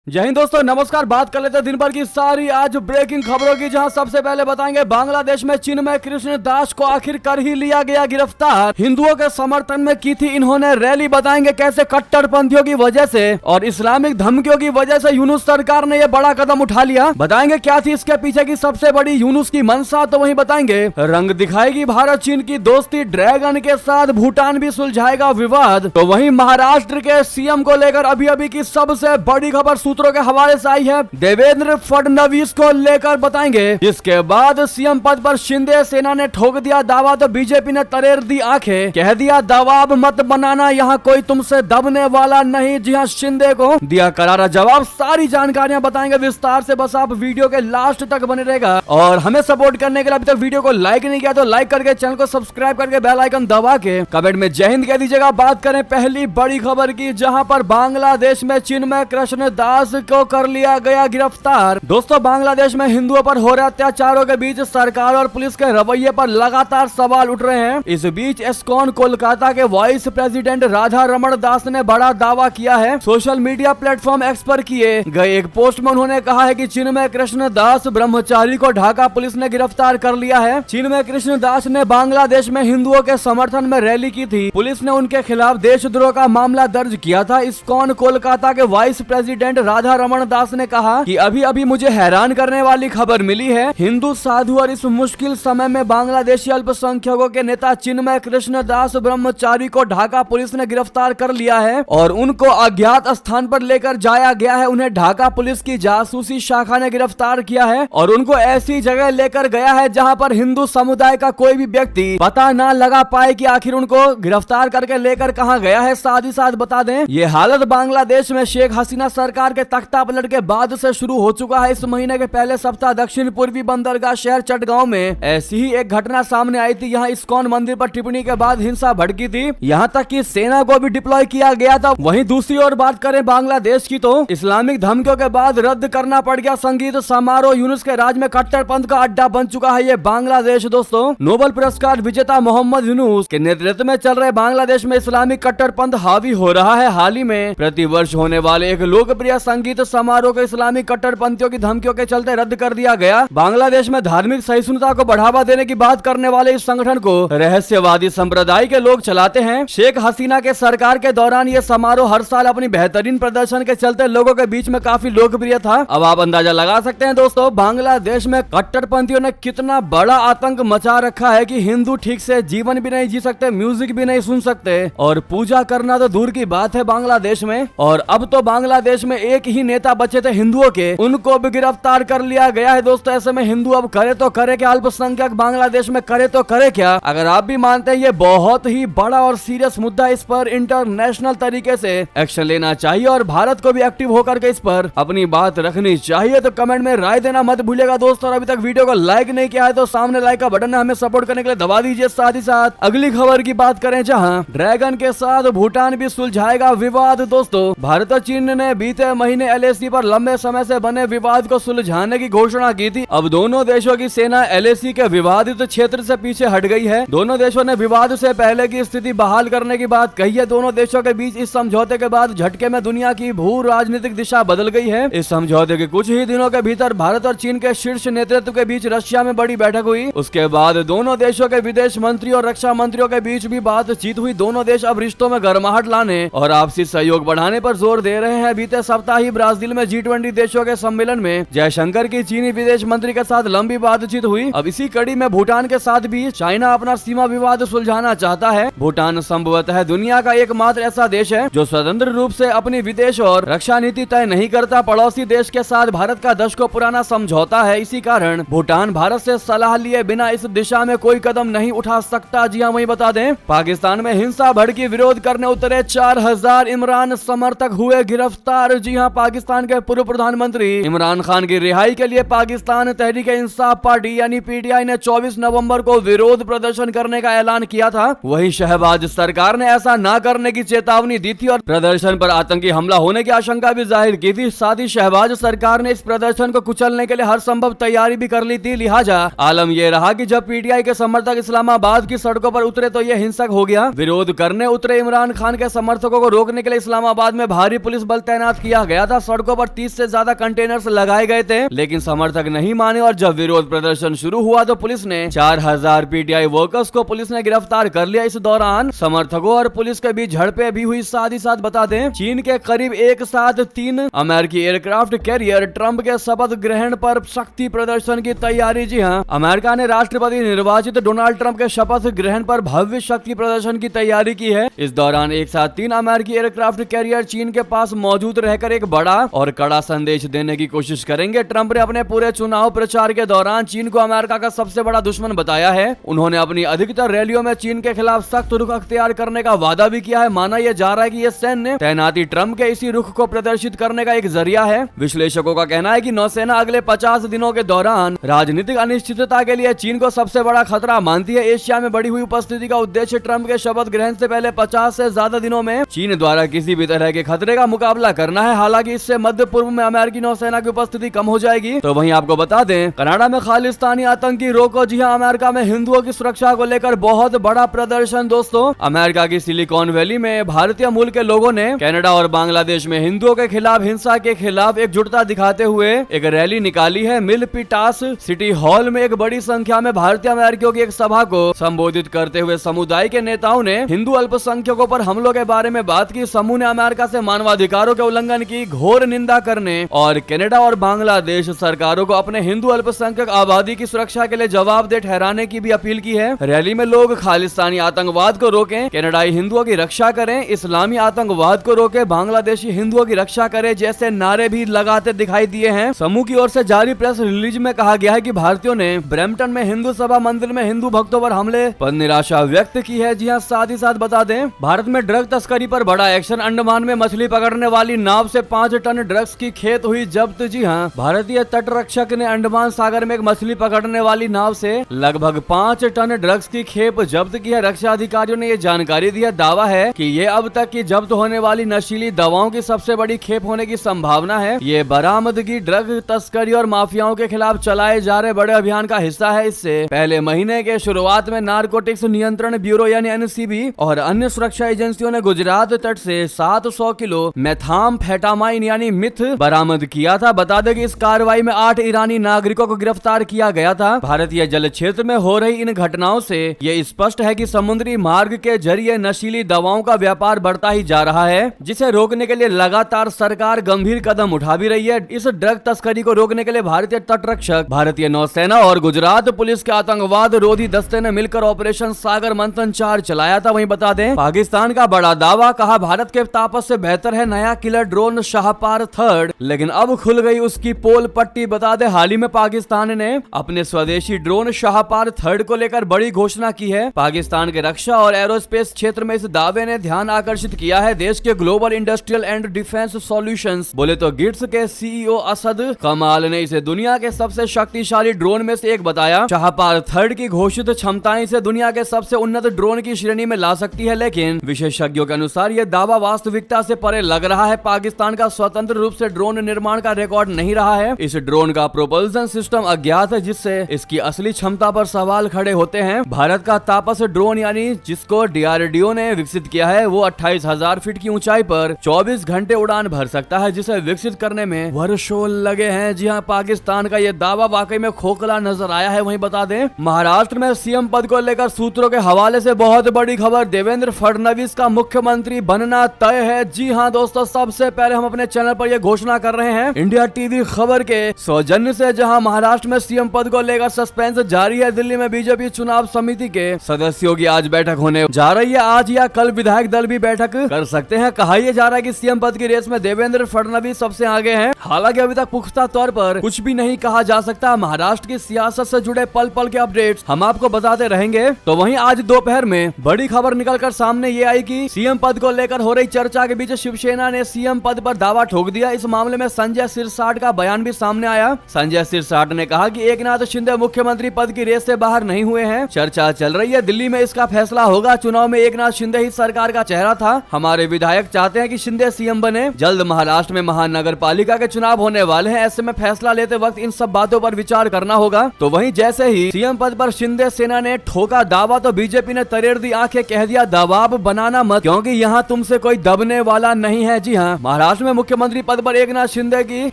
जय हिंद दोस्तों, नमस्कार। बात कर लेते हैं दिन भर की सारी आज ब्रेकिंग खबरों की, जहां सबसे पहले बताएंगे बांग्लादेश में चिन्मय कृष्ण दास को आखिर कर ही लिया गया गिरफ्तार। हिंदुओं के समर्थन में की थी इन्होंने रैली। बताएंगे कैसे कट्टरपंथियों की वजह से और इस्लामिक धमकियों की वजह से यूनुस सरकार ने यह बड़ा कदम उठा लिया। बताएंगे क्या थी इसके पीछे की सबसे बड़ी यूनुस की मंशा, तो वहीं बताएंगे रंग दिखाएगी भारत चीन की दोस्ती, ड्रैगन के साथ भूटान भी सुलझाएगा विवाद। तो वहीं महाराष्ट्र के सीएम को लेकर अभी अभी की सबसे बड़ी खबर सूत्रों के हवाले से आई है। देवेंद्र फडणवीस को लेकर बताएंगे, जिसके बाद सीएम पद पर शिंदे सेना ने ठोक दिया दावा, तो बीजेपी ने तरेर दी आंखें, कह दिया दबाव मत बनाना, यहाँ कोई तुमसे दबने वाला नहीं। जी हाँ, शिंदे को दिया करारा जवाब। सारी जानकारियां बताएंगे विस्तार से, बस आप वीडियो के लास्ट तक बने रहेगा। और हमें सपोर्ट करने के लिए अभी तक वीडियो को लाइक नहीं किया तो लाइक करके, चैनल को सब्सक्राइब करके, बेल आइकन दबा के कमेंट में जय हिंद कह दीजिएगा। बात करें पहली बड़ी खबर की, जहां पर बांग्लादेश में चिन्मय कृष्ण दास को कर लिया गया गिरफ्तार। दोस्तों, बांग्लादेश में हिंदुओं पर हो रहे अत्याचारों के बीच सरकार और पुलिस के रवैये पर लगातार सवाल उठ रहे हैं। इस बीच इस्कॉन कोलकाता के वाइस प्रेसिडेंट राधा रमण दास ने बड़ा दावा किया है। सोशल मीडिया प्लेटफॉर्म एक्स पर किए गए एक पोस्ट में उन्होंने कहा है कि चिन्मय कृष्ण दास ब्रह्मचारी को ढाका पुलिस ने गिरफ्तार कर लिया है। चिन्मय कृष्ण दास ने बांग्लादेश में हिंदुओं के समर्थन में रैली की थी। पुलिस ने उनके खिलाफ देशद्रोह का मामला दर्ज किया था। इस्कॉन कोलकाता के वाइस प्रेसिडेंट राधा रमण दास ने कहा कि अभी अभी मुझे हैरान करने वाली खबर मिली है। हिंदू साधु और इस मुश्किल समय में बांग्लादेशी अल्पसंख्यकों के नेता चिन्मय कृष्ण दास ब्रह्मचारी को ढाका पुलिस ने गिरफ्तार कर लिया है और उनको अज्ञात स्थान पर लेकर जाया गया है। उन्हें ढाका पुलिस की जासूसी शाखा ने गिरफ्तार किया है और उनको ऐसी जगह लेकर गया है जहां पर हिंदू समुदाय का कोई भी व्यक्ति पता ना लगा पाए कि आखिर उनको गिरफ्तार करके लेकर कहां गया है। साथ ही साथ बता दें, ये हालत बांग्लादेश में शेख हसीना सरकार के तख्ता पलट के बाद से शुरू हो चुका है। इस महीने के पहले सप्ताह दक्षिण पूर्वी बंदरगाह शहर चटगांव में ऐसी ही एक घटना सामने आई थी। यहाँ इस्कॉन मंदिर पर टिप्पणी के बाद हिंसा भड़की थी, यहाँ तक कि सेना को भी डिप्लॉय किया गया था। वहीं दूसरी ओर बात करें बांग्लादेश की, तो इस्लामिक धमकियों के बाद रद्द करना पड़ गया संगीत समारोह। यूनुस के राज में कट्टरपंथ का अड्डा बन चुका है ये बांग्लादेश। दोस्तों, नोबेल पुरस्कार विजेता मोहम्मद यूनुस के नेतृत्व में चल रहे बांग्लादेश में इस्लामिक कट्टरपंथ हावी हो रहा है। हाल ही में प्रतिवर्ष होने वाले एक लोकप्रिय संगीत समारोह को इस्लामिक कट्टरपंथियों की धमकियों के चलते रद्द कर दिया गया। बांग्लादेश में धार्मिक सहिष्णुता को बढ़ावा देने की बात करने वाले इस संगठन को रहस्यवादी संप्रदाय के लोग चलाते हैं। शेख हसीना के सरकार के दौरान ये समारोह हर साल अपनी बेहतरीन प्रदर्शन के चलते लोगों के बीच में काफी लोकप्रिय था। अब आप अंदाजा लगा सकते हैं दोस्तों, बांग्लादेश में कट्टरपंथियों ने कितना बड़ा आतंक मचा रखा है कि हिंदू ठीक से जीवन भी नहीं जी सकते, म्यूजिक भी नहीं सुन सकते और पूजा करना तो दूर की बात है बांग्लादेश में। और अब तो बांग्लादेश में एक ही नेता बचे थे हिंदुओं के, उनको भी गिरफ्तार कर लिया गया है। दोस्तों, ऐसे में हिंदू अब करे तो करे क्या, अल्पसंख्यक बांग्लादेश में करे तो करे क्या। अगर आप भी मानते हैं ये बहुत ही बड़ा और सीरियस मुद्दा, इस पर इंटरनेशनल तरीके से एक्शन लेना चाहिए और भारत को भी एक्टिव होकर के इस पर अपनी बात रखनी चाहिए, तो कमेंट में राय देना मत भूलिएगा दोस्तों। और अभी तक वीडियो को लाइक नहीं किया है तो सामने लाइक का बटन है, हमें सपोर्ट करने के लिए दबा दीजिए। साथ ही साथ अगली खबर की बात करें, जहां ड्रैगन के साथ भूटान भी सुलझाएगा विवाद। दोस्तों, भारत और चीन ने बीते महीने एलएसी पर लंबे समय से बने विवाद को सुलझाने की घोषणा की थी। अब दोनों देशों की सेना एलएसी के विवादित क्षेत्र से पीछे हट गई है। दोनों देशों ने विवाद से पहले की स्थिति बहाल करने की बात कही है। दोनों देशों के बीच इस समझौते के बाद झटके में दुनिया की भू राजनीतिक दिशा बदल गई है। इस समझौते के कुछ ही दिनों के भीतर भारत और चीन के शीर्ष नेतृत्व के बीच रशिया में बड़ी बैठक हुई। उसके बाद दोनों देशों के विदेश मंत्री और रक्षा मंत्रियों के बीच भी बातचीत हुई। दोनों देश अब रिश्तों में गर्माहट लाने और आपसी सहयोग बढ़ाने पर जोर दे रहे हैं। बीते सप्ताह ही ब्राजील में G20 देशों के सम्मेलन में जयशंकर की चीनी विदेश मंत्री के साथ लंबी बातचीत हुई। अब इसी कड़ी में भूटान के साथ भी चाइना अपना सीमा विवाद सुलझाना चाहता है। भूटान संभवतः दुनिया का एकमात्र ऐसा देश है जो स्वतंत्र रूप से अपनी विदेश और रक्षा नीति तय नहीं करता। पड़ोसी देश के साथ भारत का दशकों पुराना समझौता है। इसी कारण भूटान भारत से सलाह लिए बिना इस दिशा में कोई कदम नहीं उठा सकता। जी हाँ, वही बता दें, पाकिस्तान में हिंसा भड़की विरोध करने उतरे 4000 इमरान समर्थक हुए गिरफ्तार। जी हाँ, पाकिस्तान के पूर्व प्रधानमंत्री इमरान खान की रिहाई के लिए पाकिस्तान तहरीक इंसाफ पार्टी यानी पीटीआई ने 24 नवंबर को विरोध प्रदर्शन करने का ऐलान किया था। वहीं शहबाज सरकार ने ऐसा न करने की चेतावनी दी थी और प्रदर्शन पर आतंकी हमला होने की आशंका भी जाहिर की थी। साथ ही शहबाज सरकार ने इस प्रदर्शन को कुचलने के लिए हर संभव तैयारी भी कर ली थी। लिहाजा आलम यह रहा कि जब पीटीआई के समर्थक इस्लामाबाद की सड़कों पर उतरे तो यह हिंसक हो गया। विरोध करने उतरे इमरान खान के समर्थकों को रोकने के लिए इस्लामाबाद में भारी पुलिस बल तैनात किया गया था। सड़कों पर 30 से ज्यादा कंटेनर्स लगाए गए थे, लेकिन समर्थक नहीं माने और जब विरोध प्रदर्शन शुरू हुआ तो पुलिस ने 4000 पीटीआई वर्कर्स को पुलिस ने गिरफ्तार कर लिया। इस दौरान समर्थकों और पुलिस के बीच झड़पें भी हुई। साथ ही साथ बता दें, चीन के करीब एक साथ 3 अमेरिकी एयरक्राफ्ट कैरियर ट्रंप के शपथ ग्रहण पर शक्ति प्रदर्शन की तैयारी। जी हाँ, अमेरिका ने राष्ट्रपति निर्वाचित डोनाल्ड ट्रंप के शपथ ग्रहण पर भव्य शक्ति प्रदर्शन की तैयारी की है। इस दौरान एक साथ 3 अमेरिकी एयरक्राफ्ट कैरियर चीन के पास मौजूद रहकर एक बड़ा और कड़ा संदेश देने की कोशिश करेंगे। ट्रंप ने अपने पूरे चुनाव प्रचार के दौरान चीन को अमेरिका का सबसे बड़ा दुश्मन बताया है। उन्होंने अपनी अधिकतर रैलियों में चीन के खिलाफ सख्त रुख अख्तियार करने का वादा भी किया है। माना यह जा रहा है कि यह सैन्य तैनाती ट्रंप के इसी रुख को प्रदर्शित करने का एक जरिया है। विश्लेषकों का कहना है कि नौसेना अगले 50 दिनों के दौरान राजनीतिक अनिश्चितता के लिए चीन को सबसे बड़ा खतरा मानती है। एशिया में बढ़ी हुई उपस्थिति का उद्देश्य ट्रंप के शपथ ग्रहण से पहले 50 से ज्यादा दिनों में चीन द्वारा किसी भी तरह के खतरे का मुकाबला करना है। हालांकि इससे मध्य पूर्व में अमेरिकी नौसेना की उपस्थिति कम हो जाएगी। तो वहीं आपको बता दें, कनाडा में खालिस्तानी आतंकी रोको। जी हां, अमेरिका में हिंदुओं की सुरक्षा को लेकर बहुत बड़ा प्रदर्शन। दोस्तों, अमेरिका की सिलिकॉन वैली में भारतीय मूल के लोगों ने कनाडा और बांग्लादेश में हिंदुओं के खिलाफ हिंसा के खिलाफ एकजुटता दिखाते हुए एक रैली निकाली है। मिलपिटास सिटी हॉल में एक बड़ी संख्या में भारतीय अमेरिकियों की एक सभा को संबोधित करते हुए समुदाय के नेताओं ने हिंदू अल्पसंख्यकों पर हमलों के बारे में बात की। समूह ने अमेरिका से मानवाधिकारों के उल्लंघन की घोर निंदा करने और कनाडा और बांग्लादेश सरकारों को अपने हिंदू अल्पसंख्यक आबादी की सुरक्षा के लिए जवाबदेह ठहराने की भी अपील की है। रैली में लोग खालिस्तानी आतंकवाद को रोकें, कनाडाई हिंदुओं की रक्षा करें, इस्लामी आतंकवाद को रोकें, बांग्लादेशी हिंदुओं की रक्षा करें जैसे नारे भी लगाते दिखाई दिए हैं। समूह की ओर से जारी प्रेस रिलीज में कहा गया है कि भारतीयों ने ब्रैम्पटन में हिंदू सभा मंदिर में हिंदू भक्तों पर हमले पर निराशा व्यक्त की है। जी हां, साथ ही साथ बता दें, भारत में ड्रग तस्करी पर बड़ा एक्शन। अंडमान में मछली पकड़ने वाली नाव से 5 टन ड्रग्स की खेत हुई जब्त। जी हां, भारतीय तटरक्षक ने अंडमान सागर में एक मछली पकड़ने वाली नाव से लगभग 5 टन ड्रग्स की खेप जब्त की है। रक्षा अधिकारियों ने ये जानकारी दी है। दावा है कि ये अब तक की जब्त होने वाली नशीली दवाओं की सबसे बड़ी खेप होने की संभावना है। ये बरामदगी ड्रग तस्करी और माफियाओं के खिलाफ चलाए जा रहे बड़े अभियान का हिस्सा है। इससे पहले महीने के शुरुआत में नारकोटिक्स नियंत्रण ब्यूरो यानी एनसीबी और अन्य सुरक्षा एजेंसियों ने गुजरात तट से 700 किलो मेथाम्फेटामाइन यानी मिथ बरामद किया था। बता दें कि इस कार्रवाई में 8 ईरानी नागरिकों को गिरफ्तार किया गया था। भारतीय जल क्षेत्र में हो रही इन घटनाओं से ये स्पष्ट है कि समुद्री मार्ग के जरिए नशीली दवाओं का व्यापार बढ़ता ही जा रहा है, जिसे रोकने के लिए लगातार सरकार गंभीर कदम उठा भी रही है। इस ड्रग तस्करी को रोकने के लिए भारतीय तटरक्षक, भारतीय नौसेना और गुजरात पुलिस के आतंकवाद रोधी दस्ते ने मिलकर ऑपरेशन सागर मंथन 4 चलाया था। वहीं बता दें, पाकिस्तान का बड़ा दावा, कहा भारत के तापस से बेहतर है नया किलर ड्रोन शाहपार 3, लेकिन अब खुल गई उसकी पोल पट्टी। बता दें, हाल ही में पाकिस्तान ने अपने स्वदेशी ड्रोन शाहपार 3 को लेकर बड़ी घोषणा की है। पाकिस्तान के रक्षा और एरोस्पेस क्षेत्र में इस दावे ने ध्यान आकर्षित किया है। देश के global industrial and defence solutions बोले तो गिट्स के सीईओ असद कमाल ने इसे दुनिया के सबसे शक्तिशाली ड्रोन में से एक बताया। शाहपार 3 की घोषित क्षमताएं इसे दुनिया के सबसे उन्नत ड्रोन की श्रेणी में ला सकती है, लेकिन विशेषज्ञों के अनुसार यह दावा वास्तविकता से परे लग रहा है। पाकिस्तान का स्वतंत्र रूप से ड्रोन निर्माण का रिकॉर्ड नहीं रहा है। इस ड्रोन का प्रोपल्सन सिस्टम अज्ञात है, जिससे इसकी असली क्षमता पर सवाल खड़े होते हैं। भारत का तापस ड्रोन यानी जिसको डीआरडीओ ने विकसित किया है, वो 28,000 फीट की ऊंचाई पर 24 घंटे उड़ान भर सकता है, जिसे विकसित करने में वर्षों लगे हैं। जी हां, पाकिस्तान का यह दावा वाकई में खोखला नजर आया है। वहीं बता दें, महाराष्ट्र में सीएम पद को लेकर सूत्रों के हवाले से बहुत बड़ी खबर, देवेंद्र फडणवीस का मुख्यमंत्री बनना तय है। जी हां दोस्तों, सबसे पहले हम अपने चैनल पर यह घोषणा कर रहे हैं इंडिया टीवी खबर के सौजन्य से, जहां महाराष्ट्र में सीएम पद को लेकर सस्पेंस जारी है। दिल्ली में बीजेपी चुनाव समिति के सदस्यों की आज बैठक होने जा रही है। आज या कल विधायक दल भी बैठक कर सकते हैं। कहा यह जा रहा है कि सीएम पद की रेस में देवेंद्र फडणवीस सबसे आगे हैं। हालांकि अभी तक पुख्ता तौर पर कुछ भी नहीं कहा जा सकता। महाराष्ट्र की सियासत से जुड़े पल पल के अपडेट्स हम आपको बताते रहेंगे। तो वहीं आज दोपहर में बड़ी खबर निकलकर सामने ये आई कि सीएम पद को लेकर हो रही चर्चा के बीच शिवसेना ने सीएम पद पर दावा ठोक दिया। इस मामले में संजय सिरसाट का बयान भी सामने आया। संजय सिरसाट ने कहा कि एकनाथ शिंदे मुख्यमंत्री पद की रेस से बाहर नहीं हुए हैं। चर्चा चल रही है, दिल्ली में इसका फैसला होगा। चुनाव में एकनाथ शिंदे ही सरकार का चेहरा था। हमारे विधायक चाहते हैं कि शिंदे सीएम बने। जल्द महाराष्ट्र में महानगर पालिका के चुनाव होने वाले हैं। ऐसे में फैसला लेते वक्त इन सब बातों पर विचार करना होगा। तो वहीं जैसे ही सीएम पद पर शिंदे सेना ने ठोका दावा, तो बीजेपी ने तरेड़ दी आंखें, कह दिया दबाव बनाना मत, क्योंकि यहाँ तुमसे कोई दबने वाला नहीं है। जी हाँ, महाराष्ट्र महाराष्ट्र में मुख्यमंत्री पद पर एकनाथ शिंदे की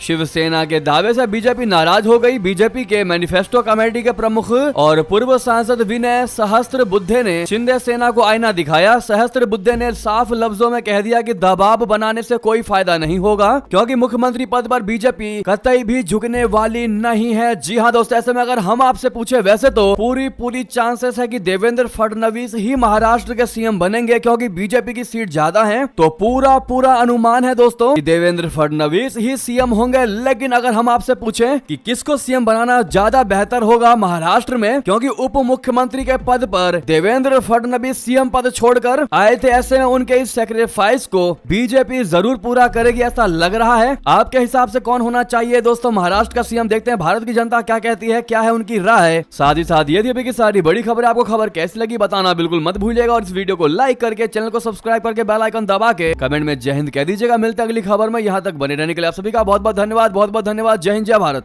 शिवसेना के दावे से बीजेपी नाराज हो गई। बीजेपी के मैनिफेस्टो कमेटी के प्रमुख और पूर्व सांसद विनय सहस्त्रबुद्धे ने शिंदे सेना को आईना दिखाया। सहस्त्रबुद्धे ने साफ लफ्जों में कह दिया कि दबाव बनाने से कोई फायदा नहीं होगा, क्योंकि मुख्यमंत्री पद पर बीजेपी कतई भी झुकने वाली नहीं है। जी हाँ दोस्तों, ऐसे में अगर हम आपसे पूछे, वैसे तो पूरी चांसेस है कि देवेंद्र फडणवीस ही महाराष्ट्र के सीएम बनेंगे, क्योंकि बीजेपी की सीट ज्यादा है। तो पूरा अनुमान है दोस्तों कि देवेंद्र फडणवीस ही सीएम होंगे। लेकिन अगर हम आपसे पूछें कि किसको सीएम बनाना ज्यादा बेहतर होगा महाराष्ट्र में, क्योंकि उप मुख्यमंत्री के पद पर देवेंद्र फडणवीस सीएम पद छोड़कर आए थे, ऐसे में उनके इस सेक्रीफाइस को बीजेपी जरूर पूरा करेगी, ऐसा लग रहा है। आपके हिसाब से कौन होना चाहिए दोस्तों महाराष्ट्र का सीएम? देखते हैं भारत की जनता क्या कहती है, क्या है उनकी राय। साथ ही साथ ये अभी की सारी बड़ी खबर, आपको खबर कैसी लगी बताना बिल्कुल मत भूलिएगा, और इस वीडियो को लाइक करके चैनल को सब्सक्राइब करके बेल आइकन दबा के कमेंट में जय हिंद कह दीजिएगा। मिलते हैं अगली खबर में, यहाँ तक बने रहने के लिए आप सभी का बहुत बहुत धन्यवाद। जय हिंद, जय भारत।